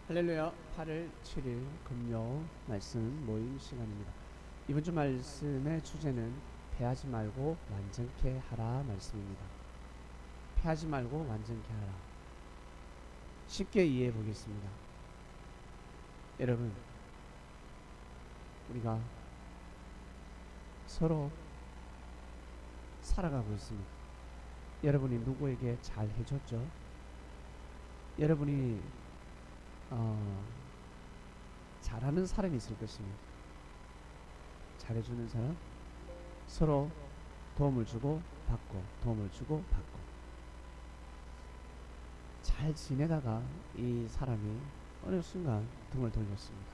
할렐루야. 8월 7일 금요 말씀 모임 시간입니다. 이번 주 말씀의 주제는 패하지 말고 완전케 하라 말씀입니다. 패하지 말고 완전케 하라. 쉽게 이해해 보겠습니다. 여러분, 우리가 서로 살아가고 있습니다. 여러분이 누구에게 잘 해줬죠? 여러분이 잘하는 사람이 있을 것입니다. 잘해주는 사람, 서로 도움을 주고 받고, 도움을 주고 받고. 잘 지내다가 이 사람이 어느 순간 등을 돌렸습니다.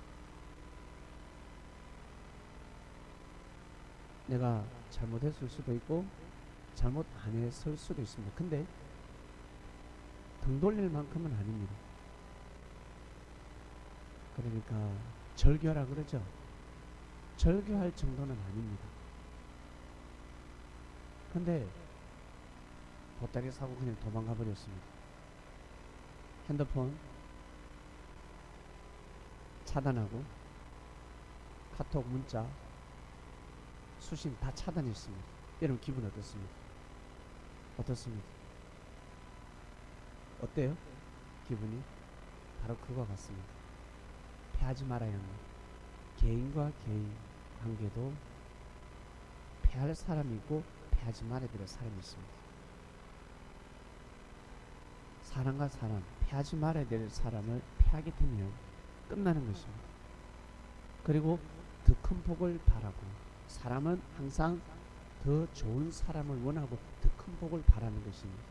내가 잘못했을 수도 있고 잘못 안 했을 수도 있습니다. 근데 등 돌릴 만큼은 아닙니다. 그러니까 절교하라 그러죠. 절교할 정도는 아닙니다. 근데 보따리 사고 그냥 도망가 버렸습니다. 핸드폰 차단하고 카톡 문자 수신 다 차단했습니다. 여러분 기분 어떻습니까? 어떻습니까? 어때요? 기분이? 바로 그거 같습니다. 패하지 말아야 합니다. 개인과 개인 관계도 패할 사람이 있고 패하지 말아야 될 사람이 있습니다. 사람과 사람, 패하지 말아야 될 사람을 패하게 되면 끝나는 것입니다. 그리고 더 큰 복을 바라고, 사람은 항상 더 좋은 사람을 원하고 더 큰 복을 바라는 것입니다.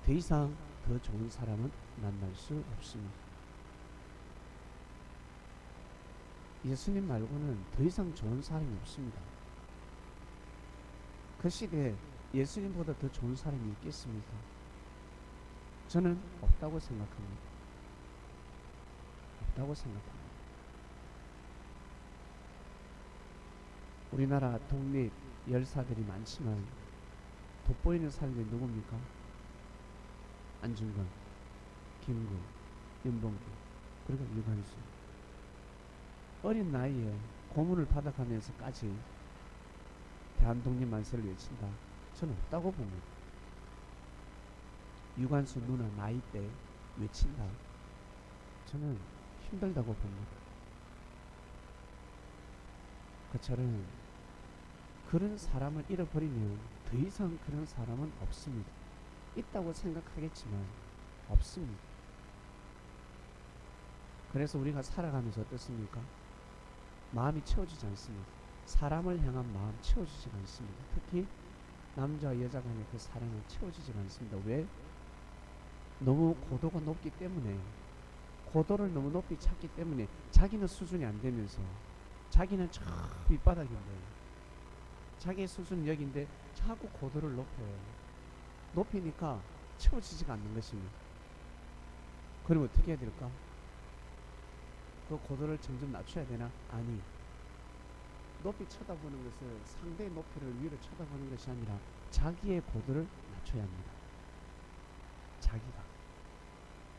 더 이상 더 좋은 사람은 만날 수 없습니다. 예수님 말고는 더 이상 좋은 사람이 없습니다. 그 시대에 예수님보다 더 좋은 사람이 있겠습니까? 저는 없다고 생각합니다. 없다고 생각합니다. 우리나라 독립 열사들이 많지만 돋보이는 사람들이 누굽니까? 안중근, 김구, 윤봉길, 그리고 유관순. 어린 나이에 고문을 받아가면서까지 대한독립 만세를 외친다. 저는 없다고 봅니다. 유관순 누나 나이 때 외친다. 저는 힘들다고 봅니다. 그처럼 그런 사람을 잃어버리면 더 이상 그런 사람은 없습니다. 있다고 생각하겠지만 없습니다. 그래서 우리가 살아가면서 어떻습니까? 마음이 채워지지 않습니다. 사람을 향한 마음 채워지지 않습니다. 특히 남자와 여자 간의 그 사랑은 채워지지 않습니다. 왜? 너무 고도가 높기 때문에, 고도를 너무 높이 찾기 때문에 자기는 수준이 안 되면서 자기는 저 밑바닥인데, 자기의 수준은 여기인데 자꾸 고도를 높여요. 높이니까 채워지지가 않는 것입니다. 그럼 어떻게 해야 될까? 그 고도를 점점 낮춰야 되나? 아니, 높이 쳐다보는 것은 상대의 높이를 위로 쳐다보는 것이 아니라 자기의 고도를 낮춰야 합니다.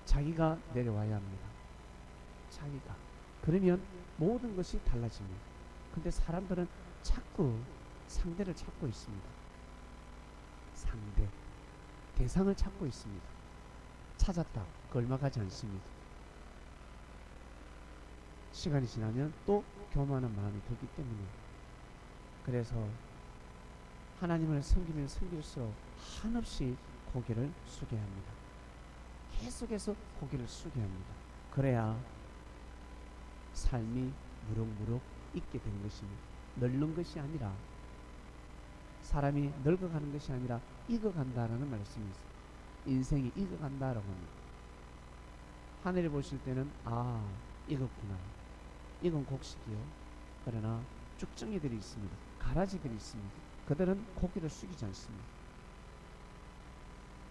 자기가 내려와야 합니다. 자기가. 그러면 모든 것이 달라집니다. 근데 사람들은 자꾸 상대를 찾고 있습니다. 상대, 대상을 찾고 있습니다. 찾았다. 그 얼마 가지 않습니다. 시간이 지나면 또 교만한 마음이 들기 때문에. 그래서 하나님을 섬기면 섬길수록 한없이 고개를 숙여야 합니다. 계속해서 고개를 숙여야 합니다. 그래야 삶이 무럭무럭 있게 되는 것입니다. 늙는 것이 아니라, 사람이 늙어가는 것이 아니라 익어간다라는 말씀이 있어요. 인생이 익어간다라고 합니다. 하늘을 보실 때는 익었구나, 익은 곡식이요. 그러나 쭉정이들이 있습니다. 가라지들이 있습니다. 그들은 고개를 숙이지 않습니다.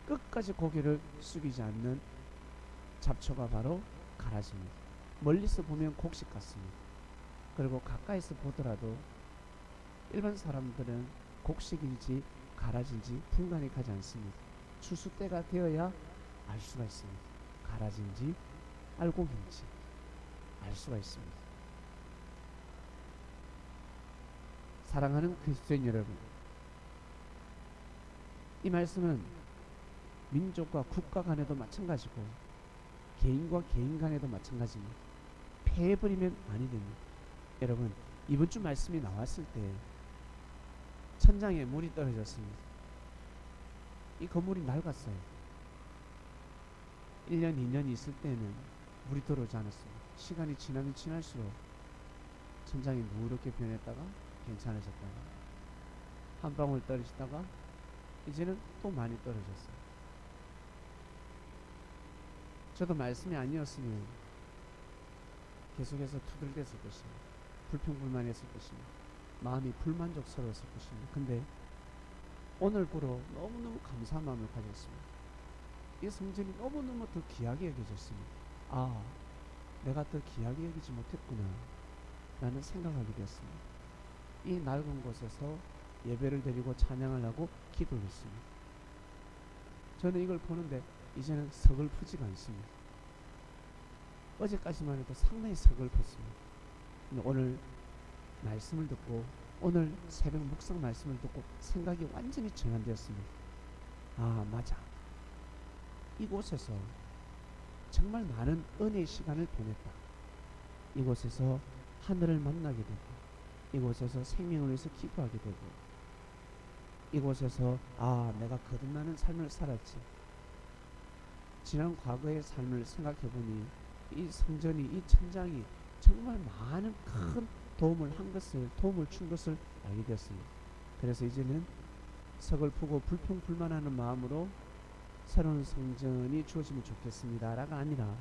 끝까지 고개를 숙이지 않는 잡초가 바로 가라지입니다. 멀리서 보면 곡식 같습니다. 그리고 가까이서 보더라도 일반 사람들은 곡식인지 가라지인지 분간이 가지 않습니다. 추수 때가 되어야 알 수가 있습니다. 가라지인지 알곡인지 알 수가 있습니다. 사랑하는 그리스도인 여러분, 이 말씀은 민족과 국가 간에도 마찬가지고 개인과 개인 간에도 마찬가지입니다. 패해버리면 아니 됩니다. 여러분, 이번 주 말씀이 나왔을 때 천장에 물이 떨어졌습니다. 이 건물이 낡았어요. 1년, 2년 있을 때는 물이 들어오지 않았습니다. 시간이 지나면 지날수록 천장이 누렇게 변했다가 괜찮아졌다가 한 방울 떨어지다가 이제는 또 많이 떨어졌어요. 저도 말씀이 아니었으면 계속해서 두들겼을 것입니다. 불평불만했을 것입니다. 마음이 불만족스러웠을 것입니다. 근데 오늘부로 너무너무 감사한 마음을 가졌습니다. 이 성전이 너무너무 더 귀하게 여겨졌습니다. 아, 내가 더 귀하게 여기지 못했구나 라는 생각하게 되었습니다. 이 낡은 곳에서 예배를 드리고 찬양을 하고 기도를 했습니다. 저는 이걸 보는데 이제는 서글프지가 않습니다. 어제까지만 해도 상당히 서글펐습니다. 근데 오늘 말씀을 듣고 오늘 새벽 묵상 말씀을 듣고 생각이 완전히 전환되었습니다. 아, 맞아. 이곳에서 정말 많은 은혜의 시간을 보냈다. 이곳에서 하늘을 만나게 되고 이곳에서 생명을 위해서 기도하게 되고 이곳에서 아, 내가 거듭나는 삶을 살았지. 지난 과거의 삶을 생각해보니 이 성전이, 이 천장이 정말 많은 큰 도움을 준 것을 알게 되었습니다. 그래서 이제는 서글프고 불평불만하는 마음으로 새로운 성전이 주어지면 좋겠습니다 라가 아니라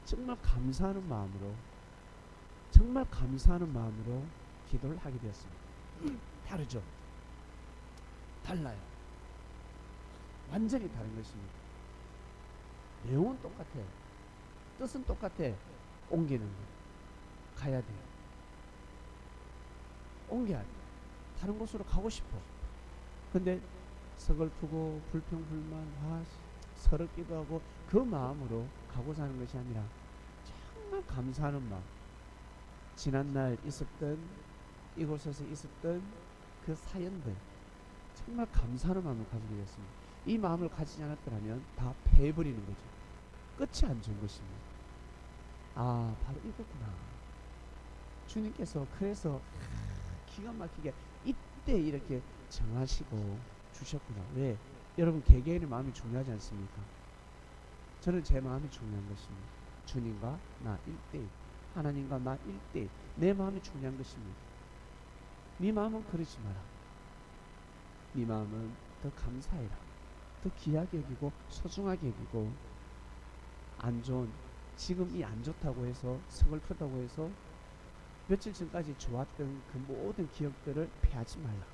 정말 감사하는 마음으로 기도를 하게 되었습니다. 다르죠? 달라요. 완전히 다른 것입니다. 내용은 똑같아요. 뜻은 똑같아. 옮기는 거. 가야 돼요. 옮겨야 돼. 다른 곳으로 가고 싶어. 근데 서글프고 불평불만 서럽기도 하고 그 마음으로 가고자 하는 것이 아니라 정말 감사하는 마음, 지난날 있었던 이곳에서 있었던 그 사연들 정말 감사하는 마음을 가지게 되었습니다. 이 마음을 가지지 않았더라면 다 패해버리는 거죠. 끝이 안 좋은 것입니다. 아, 바로 이거구나. 주님께서 그래서 기가 막히게 이때 이렇게 정하시고 주셨구나. 왜? 여러분, 개개인의 마음이 중요하지 않습니까? 저는 제 마음이 중요한 것입니다. 주님과 나 1대1, 하나님과 나 1대1, 내 마음이 중요한 것입니다. 네 마음은 그러지 마라. 네 마음은 더 감사해라. 더 귀하게 여기고 소중하게 여기고 안 좋은, 지금 이 안 좋다고 해서 서글프다고 해서 며칠 전까지 좋았던 그 모든 기억들을 패하지 말라.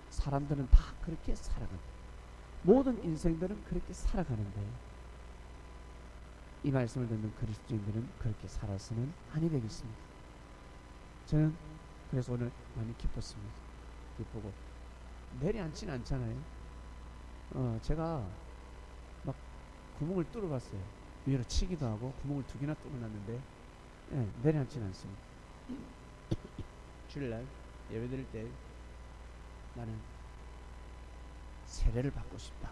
사람들은 다 그렇게 살아간다. 모든 인생들은 그렇게 살아가는데 이 말씀을 듣는 그리스도인들은 그렇게 살아서는 아니 되겠습니다. 저는 그래서 오늘 많이 기뻤습니다. 기쁘고 내려앉지는 않잖아요. 제가 막 구멍을 뚫어봤어요. 위로 치기도 하고 구멍을 2개나 뚫어놨는데 내려앉지는 않습니다. 주일날 예배 드릴 때 나는 세례를 받고 싶다,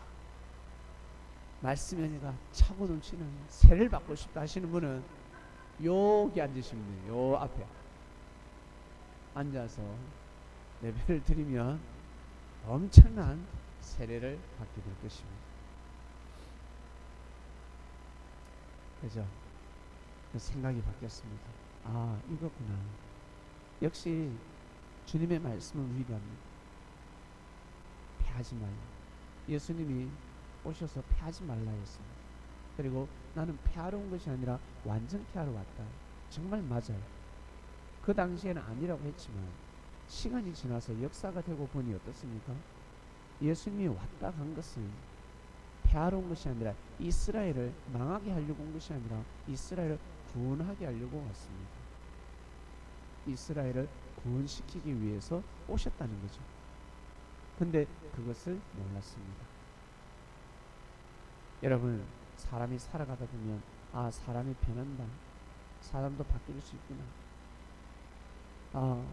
말씀 연회가 차고 넘치는 세례를 받고 싶다 하시는 분은 여기 앉으시면 돼요. 요 앞에 앉아서 예배를 드리면 엄청난 세례를 받게 될 것입니다. 그죠? 생각이 바뀌었습니다. 아, 이거구나. 역시 주님의 말씀은 위대합니다. 패하지 말라. 예수님이 오셔서 패하지 말라 했습니다. 그리고 나는 패하러 온 것이 아니라 완전케 하러 왔다. 정말 맞아요. 그 당시에는 아니라고 했지만 시간이 지나서 역사가 되고 보니 어떻습니까? 예수님이 왔다 간 것은 패하러 온 것이 아니라 이스라엘을 망하게 하려고 온 것이 아니라 이스라엘을 구원하게 하려고 왔습니다. 이스라엘을 구원시키기 위해서 오셨다는 거죠. 근데 그것을 몰랐습니다. 여러분, 사람이 살아가다 보면 아, 사람이 변한다, 사람도 바뀔 수 있구나, 아,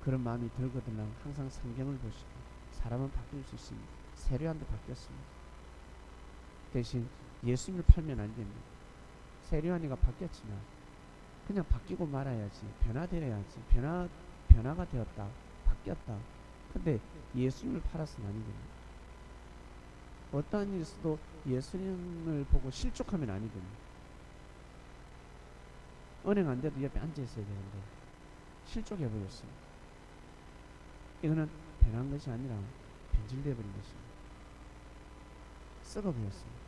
그런 마음이 들거든요. 항상 성경을 보시고 사람은 바뀔 수 있습니다. 세례요한도 바뀌었습니다. 대신 예수님을 팔면 안 됩니다. 세례요한이가 바뀌었지만 그냥 바뀌고 말아야지, 변화되어야지. 변화가 되었다, 바뀌었다. 근데 예수님을 팔아서는 아니 됩니다. 어떠한 일에서도 예수님을 보고 실족하면 아니 됩니다. 은행 안 돼도 옆에 앉아 있어야 되는데 실족해 버렸습니다. 이거는 변한 것이 아니라 변질되어 버린 것입니다. 썩어 버렸습니다.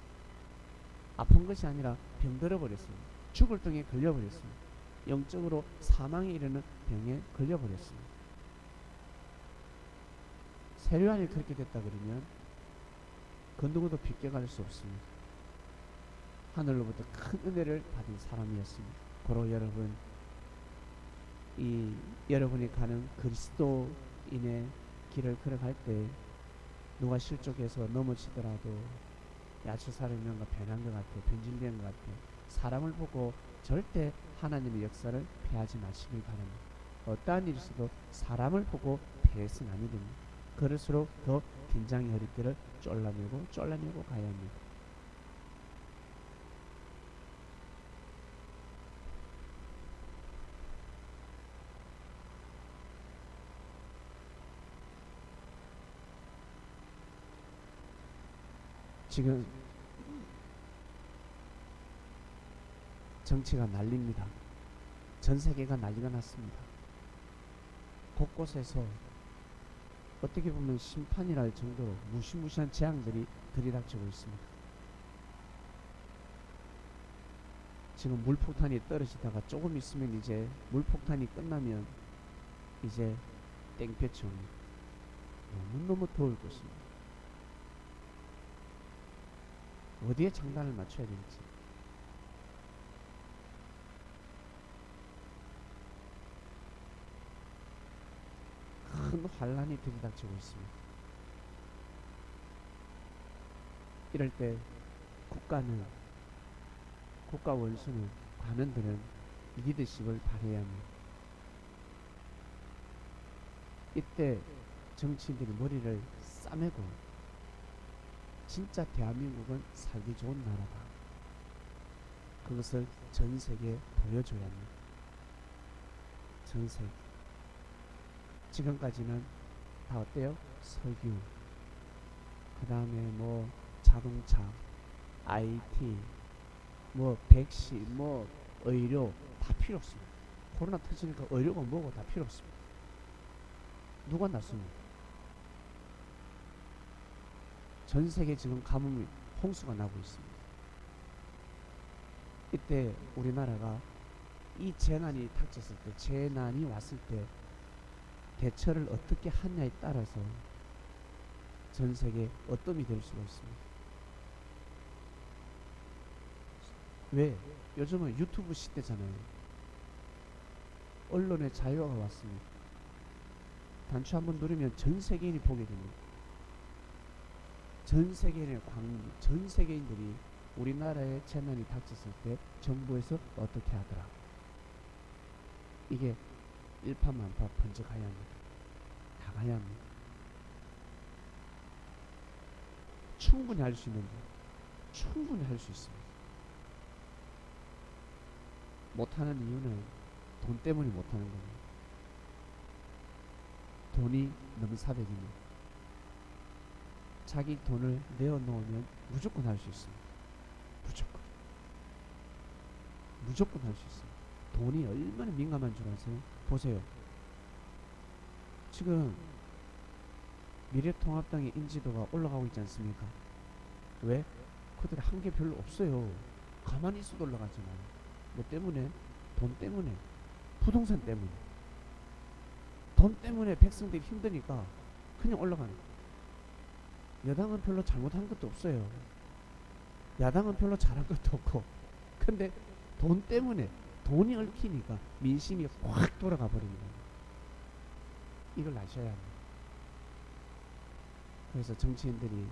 아픈 것이 아니라 병들어 버렸습니다. 죽을 병에 걸려 버렸습니다. 영적으로 사망에 이르는 병에 걸려 버렸습니다. 세례요한이 그렇게 됐다 그러면 그 누구도 비껴갈 수 없습니다. 하늘로부터 큰 은혜를 받은 사람이었습니다. 고로 여러분, 여러분이 가는 그리스도인의 길을 걸어갈 때 누가 실족해서 넘어지더라도 야초 사람이 뭔가 변한 것 같아, 변질된 것 같아, 사람을 보고 절대 하나님의 역사를 패하지 마시길 바랍니다. 어떠한 일이 있어도 사람을 보고 패해서는 아니 됩니다. 그럴수록 더 긴장의 허리띠를 쫄라매고 가야 합니다. 지금 정치가 난립니다. 전 세계가 난리가 났습니다. 곳곳에서 어떻게 보면 심판이랄 정도로 무시무시한 재앙들이 들이닥치고 있습니다. 지금 물폭탄이 떨어지다가 조금 있으면 이제 물폭탄이 끝나면 이제 땡볕이 옵니다. 너무너무 더울 것입니다. 어디에 장단을 맞춰야 될지. 큰 환란이 들이닥치고 있습니다. 이럴 때 국가 원수는, 관원들은 리더십을 발휘해야 합니다. 이때 정치인들이 머리를 싸매고 진짜 대한민국은 살기 좋은 나라다, 그것을 전 세계에 보여줘야 합니다. 전 세계. 지금까지는 다 어때요? 석유, 그 다음에 뭐 자동차, IT, 뭐 백신, 뭐 의료 다 필요 없습니다. 코로나 터지니까 의료가 뭐고 다 필요 없습니다. 누가 낫습니까? 전 세계 지금 가뭄이, 홍수가 나고 있습니다. 이때 우리나라가 이 재난이 닥쳤을 때, 재난이 왔을 때 대처를 어떻게 하냐에 따라서 전 세계에 어떤 될 수가 있습니다. 왜? 요즘은 유튜브 시대잖아요. 언론의 자유가 왔습니다. 단추 한번 누르면 전 세계인이 보게 됩니다. 전 세계인들이 우리나라에 재난이 닥쳤을 때 정부에서 어떻게 하더라. 이게 일파만파 번져가야 합니다. 다 가야 합니다. 충분히 할 수 있는데, 충분히 할 수 있습니다. 못하는 이유는 돈 때문에 못하는 겁니다. 돈이 넘사벽입니다. 자기 돈을 내어놓으면 무조건 할 수 있습니다. 무조건 할 수 있습니다. 돈이 얼마나 민감한 줄 아세요? 보세요. 지금 미래통합당의 인지도가 올라가고 있지 않습니까? 왜? 그들이 한 게 별로 없어요. 가만히 있어도 올라가잖아요. 뭐 때문에? 돈 때문에, 부동산 때문에. 돈 때문에 백성들이 힘드니까 그냥 올라가는 거예요. 여당은 별로 잘못한 것도 없어요. 야당은 별로 잘한 것도 없고. 근데 돈 때문에, 돈이 얽히니까 민심이 확 돌아가 버립니다. 이걸 아셔야 합니다. 그래서 정치인들이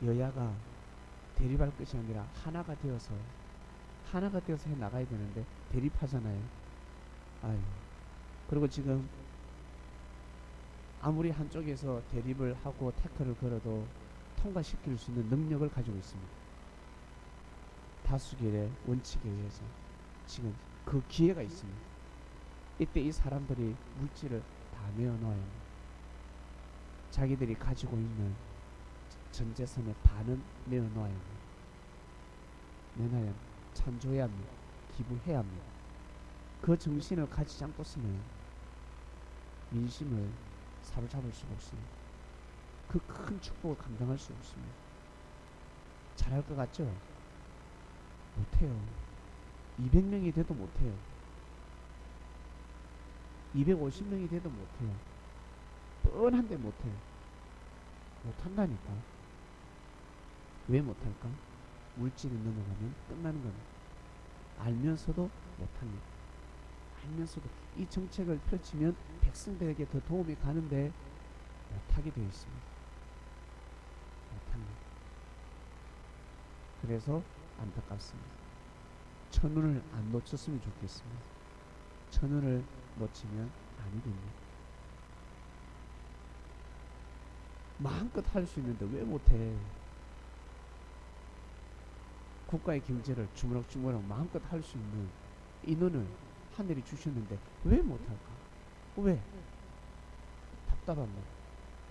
여야가 대립할 것이 아니라 하나가 되어서 해 나가야 되는데 대립하잖아요. 아유. 그리고 지금 아무리 한쪽에서 대립을 하고 태클을 걸어도 통과시킬 수 있는 능력을 가지고 있습니다. 다수결의 원칙에 의해서 지금 그 기회가 있습니다. 이때 이 사람들이 물질을 다 내어놓아야 합니다. 자기들이 가지고 있는 전 재산의 반은 내어놓아야 합니다. 내놔야 찬조해야 합니다. 기부해야 합니다. 그 정신을 가지지 않고서는 민심을 사로잡을 수가 없습니다. 그 큰 축복을 감당할 수 없습니다. 잘할 것 같죠? 못해요. 200명이 돼도 못해요. 250명이 돼도 못해요. 뻔한데 못해요. 못한다니까. 왜 못할까? 물질이 넘어가면 끝나는 겁니다. 알면서도 못합니다. 알면서도 이 정책을 펼치면 백성들에게 더 도움이 가는데 못하게 되어 있습니다. 못합니다. 그래서 안타깝습니다. 천운을 안 놓쳤으면 좋겠습니다. 천운을 놓치면 아니 됩니다. 마음껏 할 수 있는데 왜 못해? 국가의 경제를 주무럭주무럭 마음껏 할 수 있는 인원을 하늘이 주셨는데 왜 못할까? 왜? 답답한 말.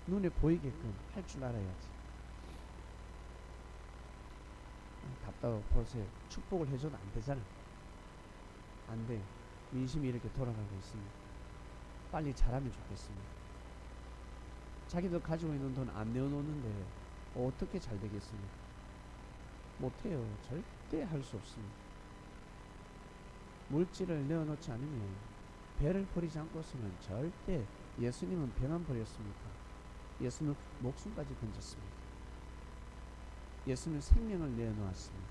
눈에 보이게끔 할 줄 알아야지. 답답하고 보세요. 축복을 해줘도 안 되잖아. 안 돼. 민심이 이렇게 돌아가고 있습니다. 빨리 잘하면 좋겠습니다. 자기들 가지고 있는 돈 안 내어놓는데 어떻게 잘 되겠습니까? 못해요. 절대 할 수 없습니다. 물질을 내어놓지 않으면 배를 버리지 않고서는 절대. 예수님은 배만 버렸습니까? 예수는 목숨까지 던졌습니다. 예수는 생명을 내어놓았습니다.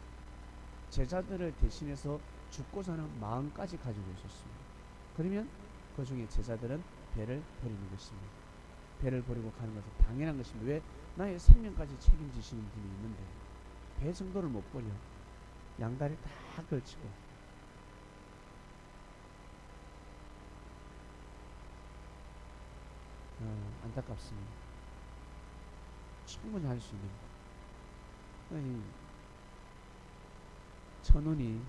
제자들을 대신해서 죽고 사는 마음까지 가지고 있었습니다. 그러면 그 중에 제자들은 배를 버리는 것입니다. 배를 버리고 가는 것은 당연한 것입니다. 왜? 나의 생명까지 책임지시는 분이 있는데 배 정도를 못 버려. 양다리 다 걸치고. 안타깝습니다. 충분히 할 수 있는 천운이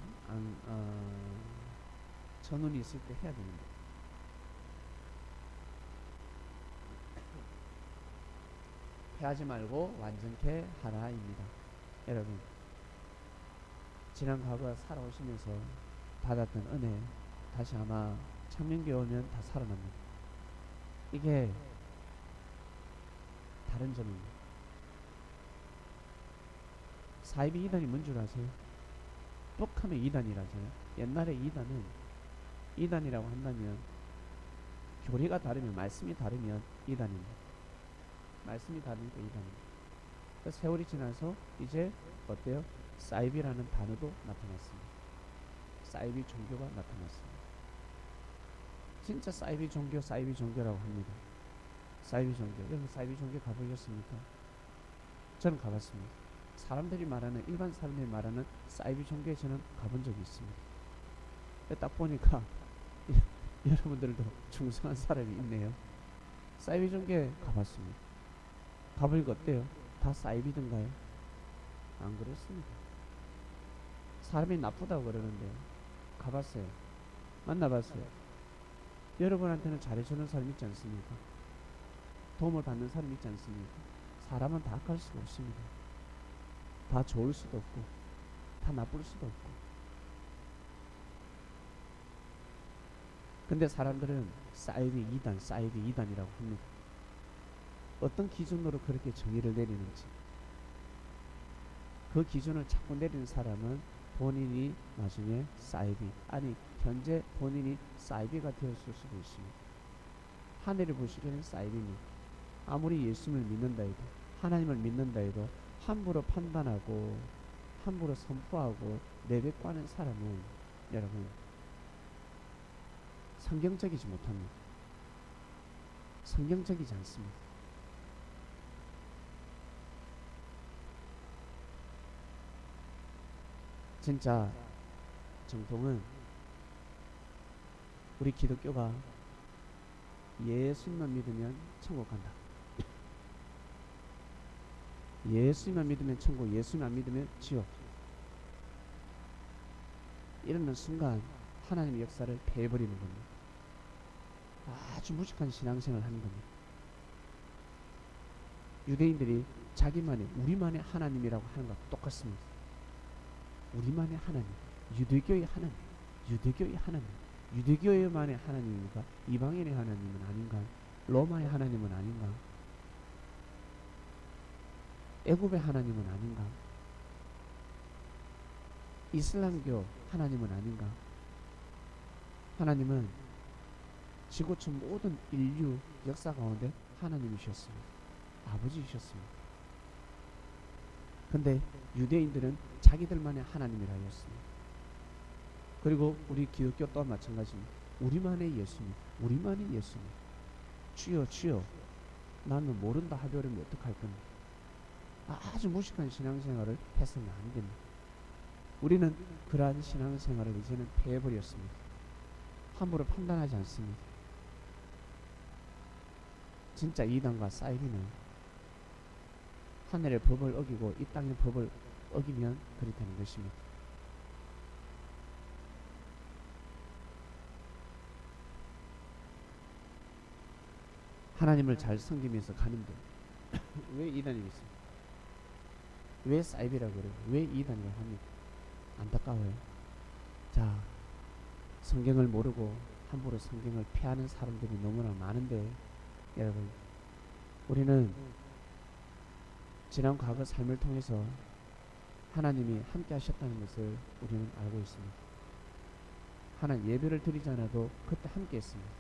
천운이 있을 때 해야 됩니다. 패하지 말고 완전케 하라입니다. 여러분, 지난 과거 살아오시면서 받았던 은혜 다시 아마 청명기 오면 다 살아납니다. 이게 다른 점입니다. 사이비 이단이 뭔 줄 아세요? 똑하면 이단이라서요. 옛날에 이단이라고 한다면 교리가 다르면, 말씀이 다르면 이단입니다. 말씀이 다르니까 이단입니다. 세월이 지나서 이제 어때요? 사이비라는 단어도 나타났습니다. 사이비 종교가 나타났습니다. 진짜 사이비 종교라고 합니다. 사이비 종교. 여러분 사이비 종교 가보셨습니까? 저는 가봤습니다. 일반 사람들이 말하는 사이비 종교에 저는 가본 적이 있습니다. 딱 보니까 여러분들도 중성한 사람이 있네요. 사이비 종교에 가봤습니다. 가보니까 어때요? 다 사이비든가요? 안 그렇습니다. 사람이 나쁘다고 그러는데 가봤어요. 만나봤어요. 여러분한테는 잘해주는 사람 있지 않습니까? 도움을 받는 사람 있지 않습니까? 사람은 다 악할 수가 없습니다. 다 좋을 수도 없고 다 나쁠 수도 없고. 근데 사람들은 사이비 이단이라고 합니다. 어떤 기준으로 그렇게 정의를 내리는지. 그 기준을 자꾸 내리는 사람은 본인이 나중에 현재 본인이 사이비가 되었을 수도 있습니다. 하늘이 보시기에는 사이비니 아무리 예수님을 믿는다 해도, 하나님을 믿는다 해도 함부로 판단하고 함부로 선포하고 내뱉고하는 사람은 여러분 성경적이지 못합니다. 성경적이지 않습니다. 진짜 정통은 우리 기독교가 예수님만 믿으면 천국 간다. 예수님만 믿으면 천국, 예수님 안 믿으면 지옥. 이러는 순간 하나님의 역사를 패해버리는 겁니다. 아주 무식한 신앙생활을 하는 겁니다. 유대인들이 자기만의, 우리만의 하나님이라고 하는 것과 똑같습니다. 우리만의 하나님, 유대교의 하나님, 유대교의 하나님, 유대교만의 하나님입니까? 이방인의 하나님은 아닌가? 로마의 하나님은 아닌가? 애굽의 하나님은 아닌가? 이슬람교 하나님은 아닌가? 하나님은 지구촌 모든 인류 역사 가운데 하나님이셨습니다. 아버지이셨습니다. 근데 유대인들은 자기들만의 하나님이라 하였습니다. 그리고 우리 기독교 또한 마찬가지입니다. 우리만의 예수님, 우리만의 예수님. 주여 주여 나는 모른다 하려면 어떡할 겁니까? 아주 무식한 신앙생활을 해서는 안 됩니다. 우리는 그러한 신앙생활을 이제는 패해버렸습니다. 함부로 판단하지 않습니다. 진짜 이단과 사이비는 하늘의 법을 어기고 이 땅의 법을 어기면 그리 되는 것입니다. 하나님을 잘 섬기면서 가는데 왜 이단이 있습니까? 왜 사이비라고 그래요? 왜 이단이라고 합니까? 안타까워요. 자, 성경을 모르고 함부로 성경을 피하는 사람들이 너무나 많은데 여러분, 우리는 지난 과거 삶을 통해서 하나님이 함께 하셨다는 것을 우리는 알고 있습니다. 하나님 예배를 드리지 않아도 그때 함께 했습니다.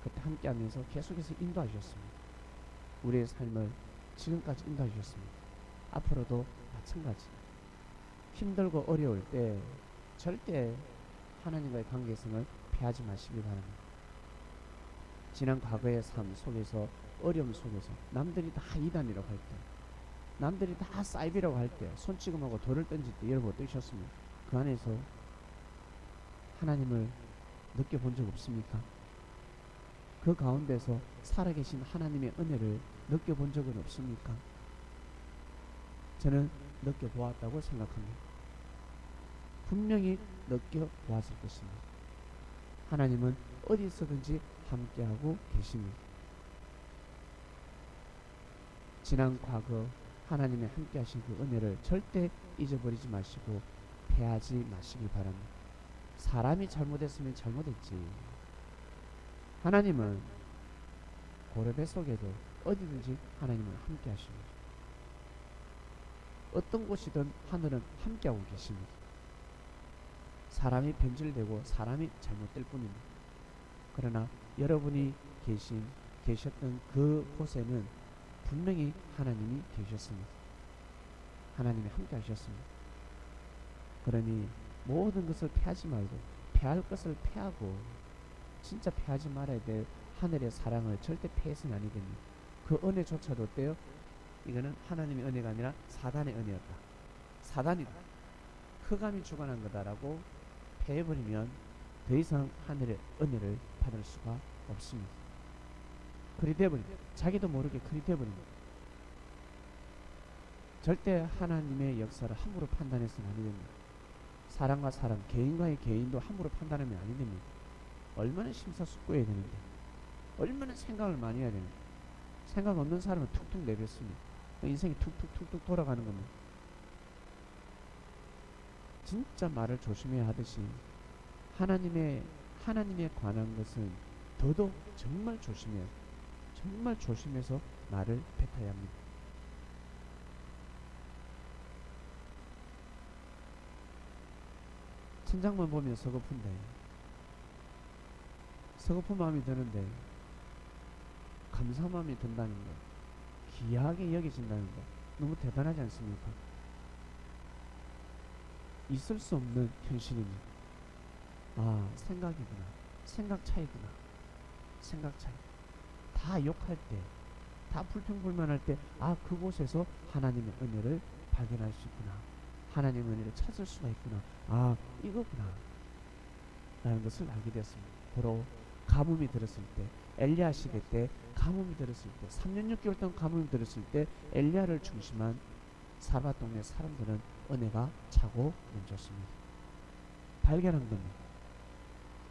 그때 함께 하면서 계속해서 인도하셨습니다. 우리의 삶을 지금까지 인도하셨습니다. 앞으로도 마찬가지. 힘들고 어려울 때 절대 하나님과의 관계성을 피하지 마시기 바랍니다. 지난 과거의 삶 속에서, 어려움 속에서 남들이 다 이단이라고 할 때, 남들이 다 사이비라고 할 때, 손찌검하고 돌을 던질 때 여러분 어떠셨습니까? 그 안에서 하나님을 느껴본 적 없습니까? 그 가운데서 살아계신 하나님의 은혜를 느껴본 적은 없습니까? 저는 느껴보았다고 생각합니다. 분명히 느껴보았을 것입니다. 하나님은 어디서든지 함께하고 계십니다. 지난 과거 하나님의 함께하신 그 은혜를 절대 잊어버리지 마시고 패하지 마시기 바랍니다. 사람이 잘못했으면 잘못했지. 하나님은 고레배 속에도 어디든지 하나님은 함께하십니다. 어떤 곳이든 하늘은 함께하고 계십니다. 사람이 변질되고 사람이 잘못될 뿐입니다. 그러나 여러분이 계셨던 그 곳에는 분명히 하나님이 계셨습니다. 하나님이 함께 하셨습니다. 그러니 모든 것을 패하지 말고 패할 것을 패하고 진짜 패하지 말아야 될 하늘의 사랑을 절대 패해서는 아니 됩니다. 그 은혜조차도 어때요? 이거는 하나님의 은혜가 아니라 사단의 은혜였다. 사단이다. 흑암이 주관한 거다라고 패해버리면 더 이상 하늘의 은혜를 받을 수가 없습니다. 그리 되어버립니다. 자기도 모르게 그리 되어버립니다. 절대 하나님의 역사를 함부로 판단해서는 아니 됩니다. 사람과 사람, 개인과의 개인도 함부로 판단하면 아니 됩니다. 얼마나 심사숙고해야 되는데, 얼마나 생각을 많이 해야 되는데, 생각 없는 사람은 툭툭 내뱉습니다. 인생이 툭툭툭툭 돌아가는 겁니다. 진짜 말을 조심해야 하듯이 하나님에 관한 것은 더더욱 정말 조심해서 말을 뱉어야 합니다. 천장만 보면 서글픈 마음이 드는데 감사한 마음이 든다는 것, 귀하게 여겨진다는 것, 너무 대단하지 않습니까? 있을 수 없는 현실입니다. 아, 생각이구나. 생각 차이구나. 생각 차이. 다 욕할 때, 다 불평불만할 때, 아, 그곳에서 하나님의 은혜를 발견할 수 있구나. 하나님의 은혜를 찾을 수가 있구나. 아, 이거구나 라는 것을 알게 되었습니다. 바로 가뭄이 들었을 때, 엘리야 시대 때 가뭄이 들었을 때, 3년 6개월 동안 가뭄이 들었을 때 엘리야를 중심한 사르밧 동네 사람들은 은혜가 차고 넘쳤습니다. 발견한 겁니다.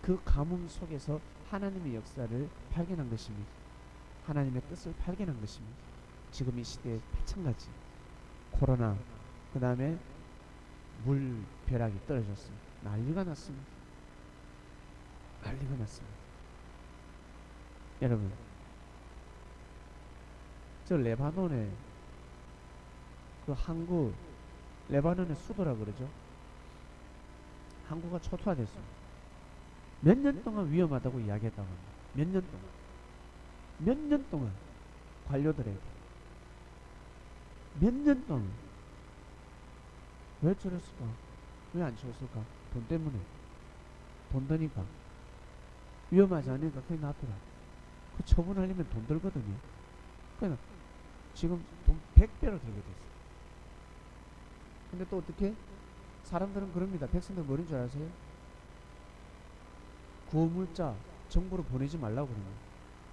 그 가뭄 속에서 하나님의 역사를 발견한 것입니다. 하나님의 뜻을 발견한 것입니다. 지금 이 시대에 마찬가지. 코로나, 그 다음에 물벼락이 떨어졌습니다. 난리가 났습니다. 난리가 났습니다. 여러분, 저 레바논의 그 항구, 레바논의 수도라 그러죠. 항구가 초토화됐습니다. 몇 년 동안 위험하다고 이야기했다고 합니다. 몇 년 동안. 몇 년 동안 관료들에게 몇 년 동안. 왜 저랬을까? 왜 안 지웠을까? 돈 때문에. 돈 드니까. 위험하지 않으니까 그게 놔두라. 그 처분하려면 돈 들거든요. 그러니까 지금 돈 100배로 들게 됐어요. 근데 또 어떻게? 사람들은 그럽니다. 백성들 뭐인 줄 아세요? 구호물자 정부로 보내지 말라고 그러는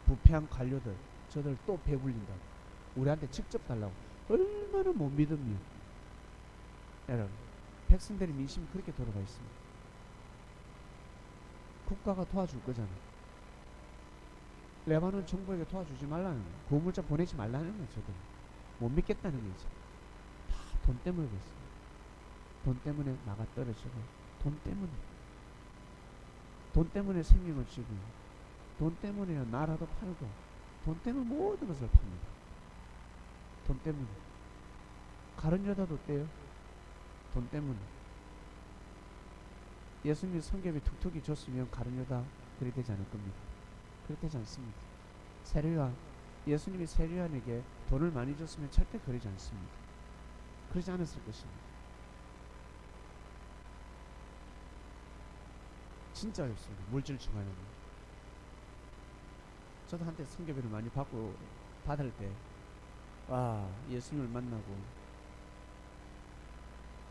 부패한 관료들, 저들 또 배불린다고, 우리한테 직접 달라고. 얼마나 못 믿음이요. 여러분, 백성들의 민심이 그렇게 돌아가 있습니다. 국가가 도와줄 거잖아. 레바논 정부에게 도와주지 말라는 거야. 구호물자 보내지 말라는 거야. 저들 못 믿겠다는 거지. 다 돈 때문에 그랬어요. 돈 때문에 나가 떨어지고, 돈 때문에 생명을 주고, 돈 때문에 나라도 팔고, 돈 때문에 모든 것을 팝니다. 돈 때문에. 가른 여자도 어때요? 돈 때문에. 예수님이 성경에 툭툭이 줬으면 가른 여자 그리 되지 않을 겁니다. 그렇게 되지 않습니다. 세례요한, 예수님이 세례요한에게 돈을 많이 줬으면 절대 그러지 않습니다. 그러지 않았을 것입니다. 진짜 어렵습니다. 물질 중간에는. 저도 한때 성교비를 많이 받을 때, 와, 예수님을 만나고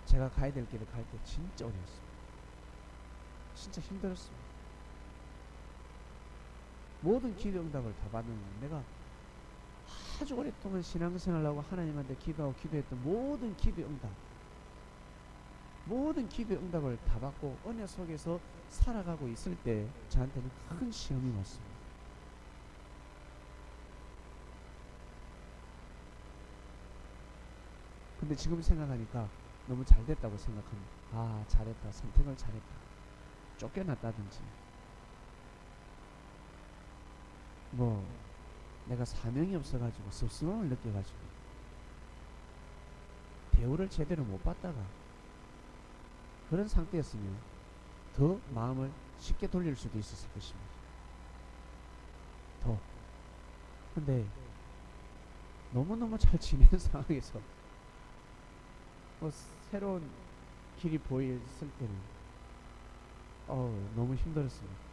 제가 가야 될 길을 갈 때 진짜 어려웠습니다. 진짜 힘들었습니다. 모든 기도 응답을 다 받는 내가 아주 오랫동안 신앙생활하고 하나님한테 기도했던 모든 기도 응답을 다 받고 은혜 속에서 살아가고 있을 때 저한테는 큰 시험이 왔습니다. 근데 지금 생각하니까 너무 잘 됐다고 생각합니다. 아, 잘했다. 선택을 잘했다. 쫓겨났다든지 뭐 내가 사명이 없어가지고 섭섭함을 느껴가지고 대우를 제대로 못 받다가 그런 상태였으면 더 마음을 쉽게 돌릴 수도 있었을 것입니다. 더. 근데 너무너무 잘 지내는 상황에서 뭐 새로운 길이 보였을 때는 너무 힘들었습니다.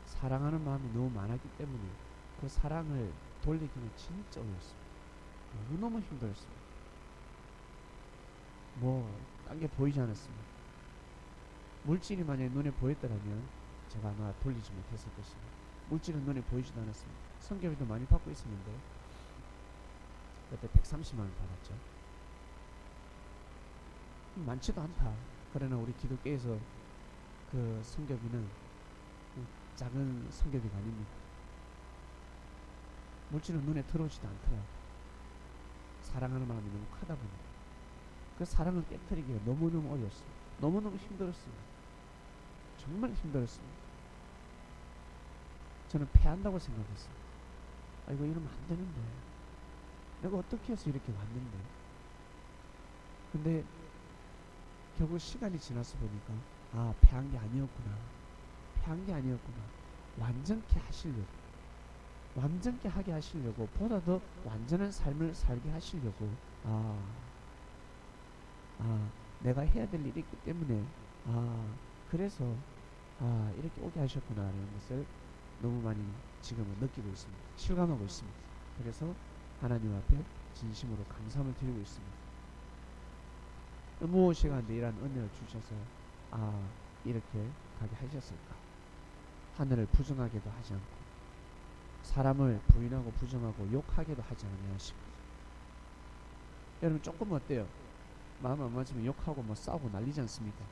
사랑하는 마음이 너무 많았기 때문에 그 사랑을 돌리기는 진짜 어려웠습니다. 너무너무 힘들었습니다. 딴 게 보이지 않았습니다. 물질이 만약에 눈에 보였더라면 제가 아마 돌리지 못했을 것입니다. 물질은 눈에 보이지도 않았습니다. 성교비도 많이 받고 있었는데 그때 130만 원 받았죠. 많지도 않다. 그러나 우리 기독교에서 그 성교비는 작은 성교비가 아닙니다. 물질은 눈에 들어오지도 않더라고요. 사랑하는 마음이 너무 크다 보니까 그 사랑을 깨뜨리기가 너무너무 어려웠습니다. 너무너무 힘들었습니다. 정말 힘들었습니다. 저는 패한다고 생각했어요. 이거 이러면 안 되는데, 내가 어떻게 해서 이렇게 왔는데. 근데 결국 시간이 지나서 보니까 패한 게 아니었구나. 완전케 하게 하시려고, 보다 더 완전한 삶을 살게 하시려고, 내가 해야 될 일이 있기 때문에, 그래서, 이렇게 오게 하셨구나라는 것을 너무 많이 지금은 느끼고 있습니다. 실감하고 있습니다. 그래서 하나님 앞에 진심으로 감사함을 드리고 있습니다. 무엇이간데 이러한 은혜를 주셔서 이렇게 가게 하셨을까? 하늘을 부정하게도 하지 않고 사람을 부인하고 부정하고 욕하게도 하지 아니하시고. 여러분 조금 어때요? 마음 안 맞으면 욕하고 뭐 싸우고 난리지 않습니까?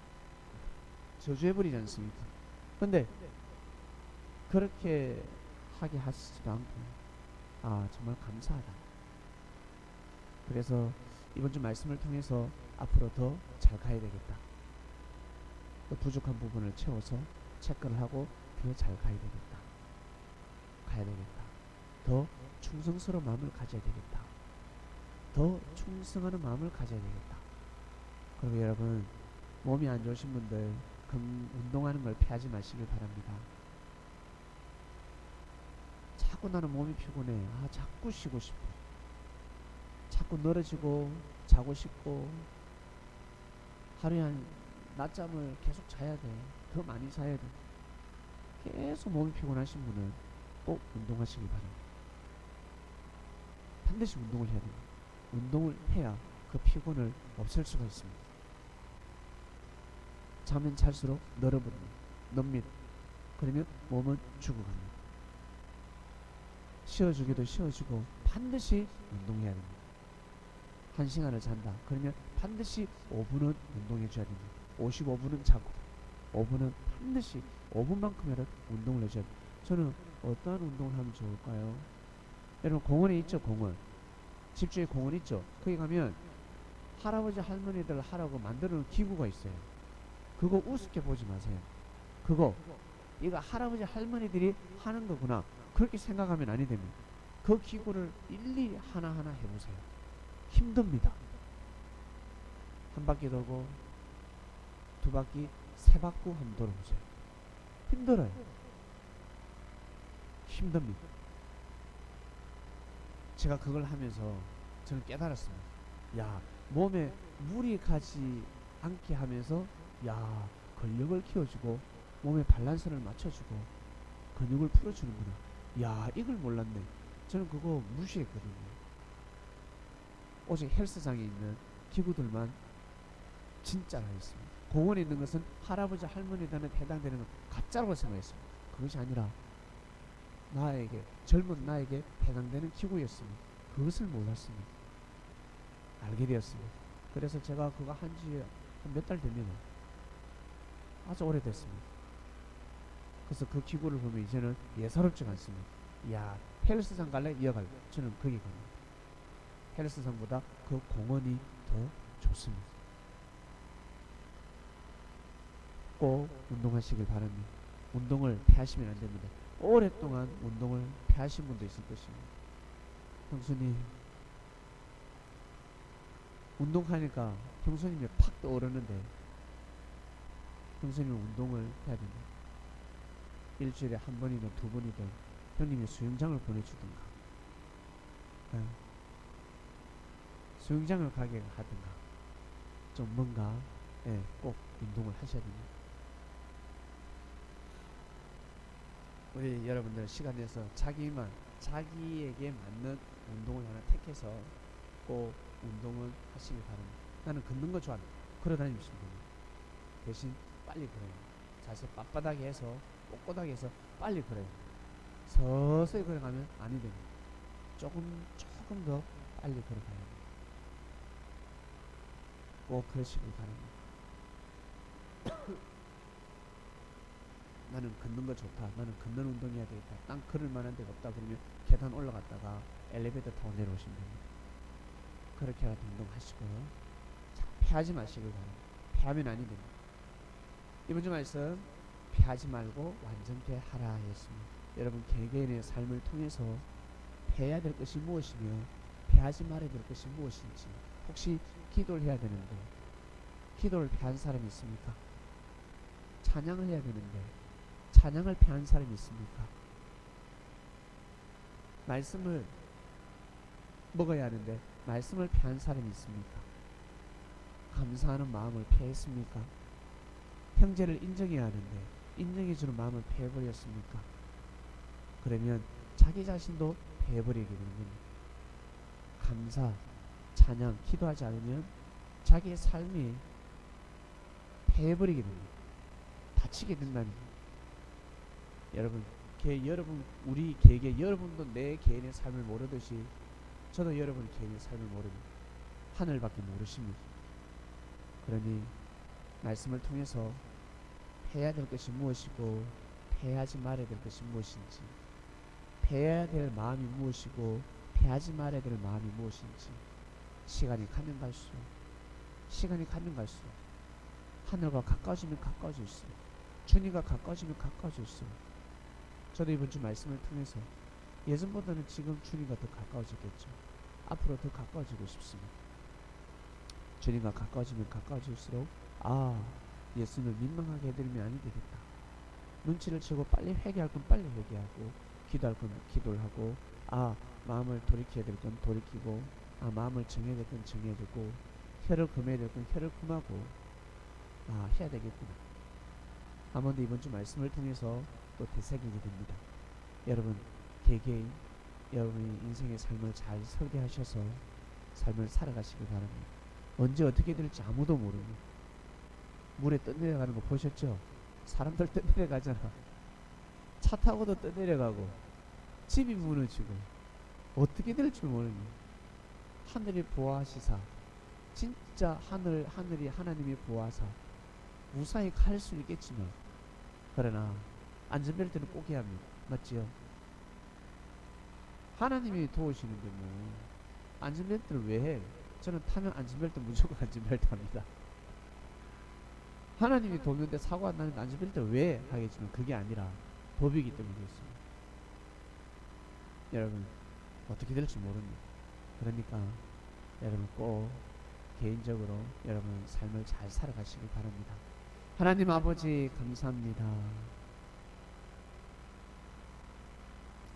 저주해버리지 않습니까? 근데 그렇게 하게 하시지도 않고 정말 감사하다. 그래서 이번 주 말씀을 통해서 앞으로 더 잘 가야 되겠다. 또 부족한 부분을 채워서 체크를 하고 더 잘 가야 되겠다. 더 충성스러운 마음을 가져야 되겠다. 더 충성하는 마음을 가져야 되겠다. 그리고 여러분 몸이 안 좋으신 분들 운동하는 걸 피하지 마시길 바랍니다. 자꾸 나는 몸이 피곤해. 자꾸 쉬고 싶어. 자꾸 늘어지고 자고 싶고 하루에 한 낮잠을 계속 자야 돼. 더 많이 자야 돼. 계속 몸이 피곤하신 분은 꼭 운동하시길 바랍니다. 반드시 운동을 해야 됩니다. 운동을 해야 그 피곤을 없앨 수가 있습니다. 자면 잘수록 늡니다. 그러면 몸은 죽어갑니다. 쉬어주기도 쉬어주고 반드시 운동해야 됩니다. 1시간을 잔다. 그러면 반드시 5분은 운동해줘야 됩니다. 55분은 자고 5분은 반드시 5분만큼이라도 운동을 해줘야 됩니다. 저는 어떠한 운동을 하면 좋을까요? 여러분 공원에 있죠. 공원 집 주위에 공원 있죠. 거기 가면 할아버지 할머니들 하라고 만들어놓은 기구가 있어요. 그거 우습게 보지 마세요. 이거 할아버지 할머니들이 하는 거구나 그렇게 생각하면 아니 됩니다. 그 기구를 일일이 하나하나 해보세요. 힘듭니다. 한 바퀴 돌고 두 바퀴 세 바퀴 한번 돌아보세요. 힘들어요. 힘듭니다. 제가 그걸 하면서 저는 깨달았습니다. 몸에 무리 가지 않게 하면서 근력을 키워주고 몸의 밸런스를 맞춰주고 근육을 풀어주는구나. 이걸 몰랐네. 저는 그거 무시했거든요. 오직 헬스장에 있는 기구들만 진짜라 했습니다. 공원에 있는 것은 할아버지 할머니들한테 해당되는 건 가짜라고 생각했습니다. 그것이 아니라 젊은 나에게 해당되는 기구였습니다. 그것을 몰랐습니다. 알게 되었습니다. 그래서 제가 그거 한지 몇 달 됩니다. 아주 오래됐습니다. 그래서 그 기구를 보면 이제는 예사롭지가 않습니다. 헬스장 갈래? 이어갈래? 저는 거기 갑니다. 헬스장보다 그 공원이 더 좋습니다. 꼭 운동하시길 바랍니다. 운동을 피하시면 안 됩니다. 오랫동안 운동을 피하신 분도 있을 것입니다. 형수님 운동하니까 형수님이 팍 떠오르는데 형수님은 운동을 해야 됩니다. 일주일에 한 번이든 두 번이든 형님이 수영장을 보내주든가 수영장을 가게 하든가 좀 뭔가 꼭 운동을 하셔야 됩니다. 우리 여러분들 시간 내서 자기에게 맞는 운동을 하나 택해서 꼭 운동을 하시길 바랍니다. 나는 걷는 거 좋아한다. 걸어다니시면 됩니다. 대신 빨리 걸어요. 자세 빳빳하게 해서 꼿꼿하게 해서 빨리 걸어요. 서서히 걸어가면 아니 됩니다. 조금 더 빨리 걸어가야 됩니다. 꼭 그러시길 바랍니다. 나는 걷는 거 좋다. 나는 걷는 운동해야 되겠다. 난 걸을 만한 데가 없다. 그러면 계단 올라갔다가 엘리베이터 타고 내려오시면 됩니다. 그렇게라도 운동하시고요. 피하지 마시길 바랍니다. 피하면 아니 됩니다. 이번 주 말씀 피하지 말고 완전케 하라 했습니다. 여러분 개개인의 삶을 통해서 피해야 될 것이 무엇이며 피하지 말아야 될 것이 무엇인지 혹시 기도를 해야 되는데 기도를 피한 사람이 있습니까? 찬양을 해야 되는데 찬양을 피한 사람이 있습니까? 말씀을 먹어야 하는데 말씀을 피한 사람이 있습니까? 감사하는 마음을 피했습니까? 형제를 인정해야 하는데 인정해주는 마음을 피해버렸습니까? 그러면 자기 자신도 피해버리게 되는 겁니다. 감사, 찬양, 기도하지 않으면 자기의 삶이 패해버리게 됩니다. 다치게 된다는 거예요. 여러분, 여러분 우리 개개 여러분도 내 개인의 삶을 모르듯이 저도 여러분 개인의 삶을 모릅니다. 하늘밖에 모르십니다. 그러니 말씀을 통해서 패해야 될 것이 무엇이고 패하지 말아야 될 것이 무엇인지, 패해야 될 마음이 무엇이고 패하지 말아야 될 마음이 무엇인지 시간이 가면 갈수록 하늘과 가까워지면 가까워질수록, 주님과 가까워지면 가까워질수록, 저도 이번 주 말씀을 통해서 예전보다는 지금 주님과 더 가까워지겠죠. 앞으로 더 가까워지고 싶습니다. 주님과 가까워지면 가까워질수록 예수님을 민망하게 해드리면 아니 되겠다. 눈치를 채고 빨리 회개할 건 빨리 회개하고, 기도할 건 기도를 하고, 마음을 돌이켜야 될 건 돌이키고, 마음을 정해야 될 건 정해야 되고, 혀를 금해야 될 건 혀를 금하고 해야 되겠구나. 아무도 이번 주 말씀을 통해서 또 되새기게 됩니다. 여러분 개개인 여러분의 인생의 삶을 잘 설계하셔서 삶을 살아가시길 바랍니다. 언제 어떻게 될지 아무도 모릅니다. 물에 떠내려가는 거 보셨죠? 사람들 떠내려가잖아. 차 타고도 떠내려가고 집이 무너지고 어떻게 될 줄 모릅니다. 하늘이 보호하시사, 진짜 하늘이 하나님이 보호하사 무사히 갈 수 있겠지만, 그러나 안전벨트는 꼭 해야 합니다. 맞지요? 하나님이 도우시는데 뭐 안전벨트를 왜 해? 저는 타면 안전벨트 무조건 안전벨트 합니다. 하나님이 돕는데 사고 안 나는데 안전벨트를 왜 하겠지만 그게 아니라 법이기 때문에 그렇습니다. 여러분 어떻게 될지 모릅니다. 그러니까 여러분 꼭 개인적으로 여러분 삶을 잘 살아가시길 바랍니다. 하나님 아버지 감사합니다.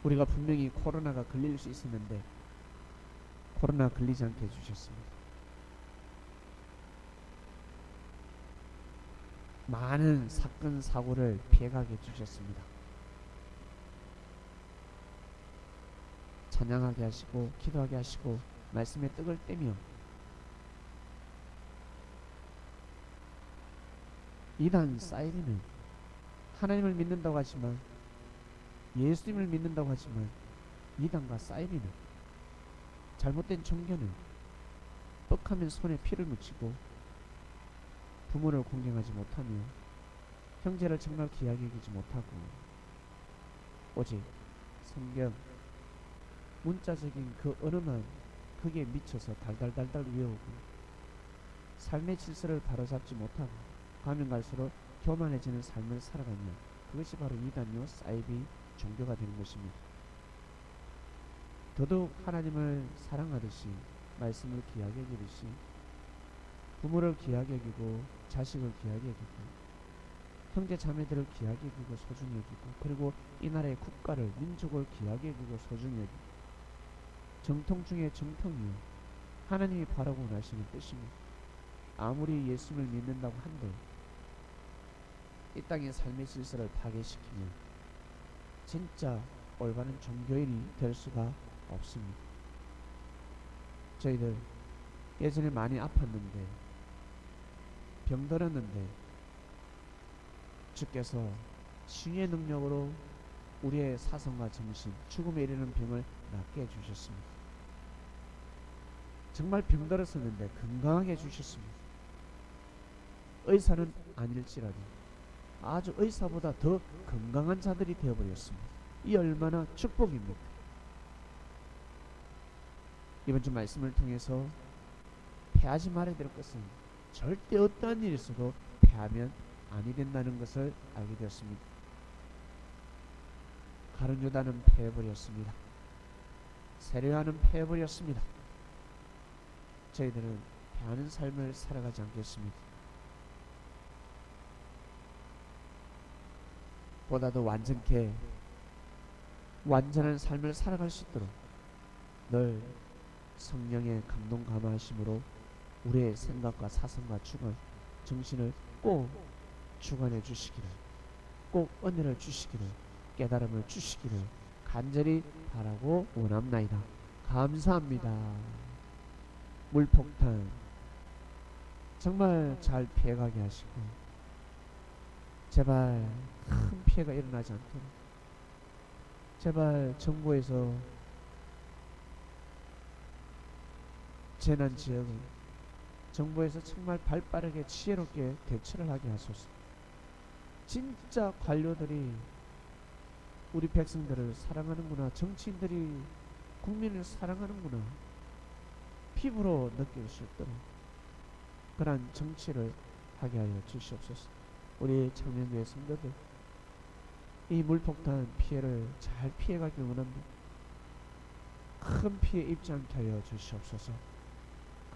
우리가 분명히 코로나가 걸릴 수 있었는데 코로나 걸리지 않게 해주셨습니다. 많은 사건 사고를 피해가게 해주셨습니다. 찬양하게 하시고 기도하게 하시고 말씀에 떡을 떼며 이단 사이비는 하나님을 믿는다고 하지만, 예수님을 믿는다고 하지만, 이단과 사이비는 잘못된 종교는 뻑하면 손에 피를 묻히고 부모를 공경하지 못하며 형제를 정말 귀하게 여기지 못하고 오직 성경 문자적인 그 언어만 거기에 미쳐서 달달달달 외우고 삶의 질서를 바로잡지 못하고 가면 갈수록 교만해지는 삶을 살아가면 그것이 바로 이단요 사이비 종교가 되는 것입니다. 더더욱 하나님을 사랑하듯이 말씀을 귀하게 여기듯이 부모를 귀하게 여기고 자식을 귀하게 여기고 형제 자매들을 귀하게 여기고 소중히 여기고, 그리고 이 나라의 국가를 민족을 귀하게 여기고 소중히 여기고, 정통 중에 정통이요 하나님이 바라고 원하시는 뜻입니다. 아무리 예수를 믿는다고 한들 이 땅의 삶의 질서를 파괴시키면 진짜 올바른 종교인이 될 수가 없습니다. 저희들 예전에 많이 아팠는데 병들었는데 주께서 신의 능력으로 우리의 사성과 정신, 죽음에 이르는 병을 낫게 해주셨습니다. 정말 병들었었는데 건강하게 해주셨습니다. 의사는 아닐지라도 아주 의사보다 더 건강한 자들이 되어버렸습니다. 이 얼마나 축복입니까? 이번 주 말씀을 통해서 패하지 말아야 될 것은 절대 어떠한 일이 있어도 패하면 아니 된다는 것을 알게 되었습니다. 가룟 유다는 패해버렸습니다. 세례요한은 패해버렸습니다. 저희들은 패하는 삶을 살아가지 않겠습니다. 보다도 완전케 완전한 삶을 살아갈 수 있도록 늘 성령의 감동 감화하심으로 우리의 생각과 사상과 주관, 정신을 꼭 주관해 주시기를, 꼭 은혜를 주시기를, 깨달음을 주시기를 간절히 바라고 원합나이다. 감사합니다. 물폭탄 정말 잘 피해가게 하시고 제발 큰 피해가 일어나지 않도록 제발 정부에서 재난지역을 정부에서 정말 발빠르게 지혜롭게 대처를 하게 하소서. 진짜 관료들이 우리 백성들을 사랑하는구나. 정치인들이 국민을 사랑하는구나. 피부로 느낄 수 있도록 그러한 정치를 하게 하여 주시옵소서. 우리 청년교회 성도들 이 물폭탄 피해를 잘 피해가길 원합니다. 큰 피해 입지 않게 하여 주시옵소서.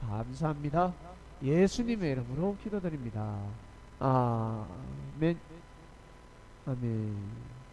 감사합니다. 예수님의 이름으로 기도드립니다. 아멘. 아멘.